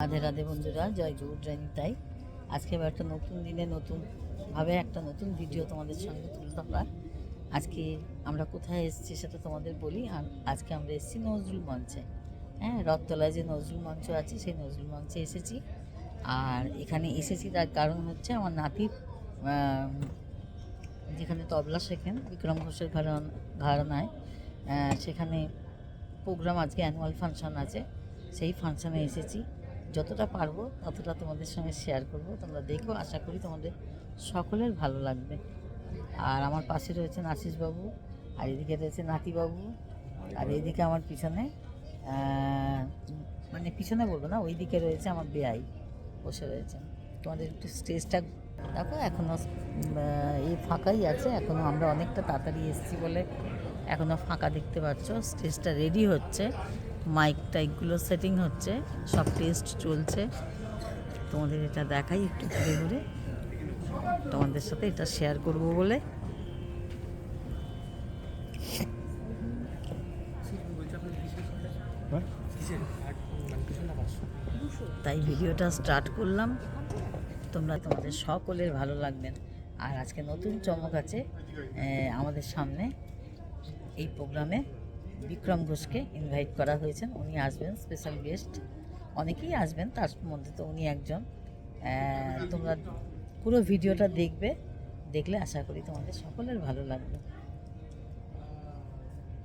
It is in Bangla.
রাধে রাধে বন্ধুরা, জয় গৌর জয় নিতাই। আজকে আবার একটা নতুন দিনে নতুনভাবে একটা নতুন ভিডিও তোমাদের সঙ্গে তুলে ধরা। আজকে আমরা কোথায় এসেছি সেটা তোমাদের বলি। আর আজকে আমরা এসেছি নজরুল মঞ্চে। হ্যাঁ, রথতলায় যে নজরুল মঞ্চ আছে সেই নজরুল মঞ্চে এসেছি। আর এখানে এসেছি তার কারণ হচ্ছে আমার নাতির যেখানে তবলা শেখেন বিক্রম ঘোষের ঘরানায়, সেখানে প্রোগ্রাম, আজকে অ্যানুয়াল ফাংশন আছে। সেই ফাংশনে এসেছি। যতটা পারবো ততটা তোমাদের সঙ্গে শেয়ার করব। তোমরা দেখো, আশা করি তোমাদের সকলের ভালো লাগবে। আর আমার পাশে রয়েছেন আশিসবাবু, আর এদিকে রয়েছে নাতিবাবু, আর এইদিকে আমার পিছনে মানে পিছনে বলবো না, ওই দিকে রয়েছে আমার বেয়াই বসে রয়েছেন। তোমাদের একটু স্টেজটা দেখো, এখনও ফাঁকাই আছে। এখনও আমরা অনেকটা তাড়াতাড়ি এসেছি বলে এখনও ফাঁকা দেখতে পাচ্ছ। স্টেজটা রেডি হচ্ছে, মাইক টাইকগুলো সেটিং হচ্ছে, সব টেস্ট চলছে। তোমাদের এটা দেখাই একটু ঘুরে ঘুরে, তোমাদের সাথে এটা শেয়ার করব বলে। তাই ভিডিওটা স্টার্ট করলাম। তোমাদের সকলের ভালো লাগবেন। আর আজকে নতুন চমক আছে আমাদের সামনে। এই প্রোগ্রামে বিক্রম ঘোষকে ইনভাইট করা হয়েছেন, উনি আসবেন স্পেশাল গেস্ট। অনেকেই আসবেন, তার মধ্যে তো উনি একজন। তোমরা পুরো ভিডিওটা দেখবে, দেখলে আশা করি তোমাদের সকলের ভালো লাগবে।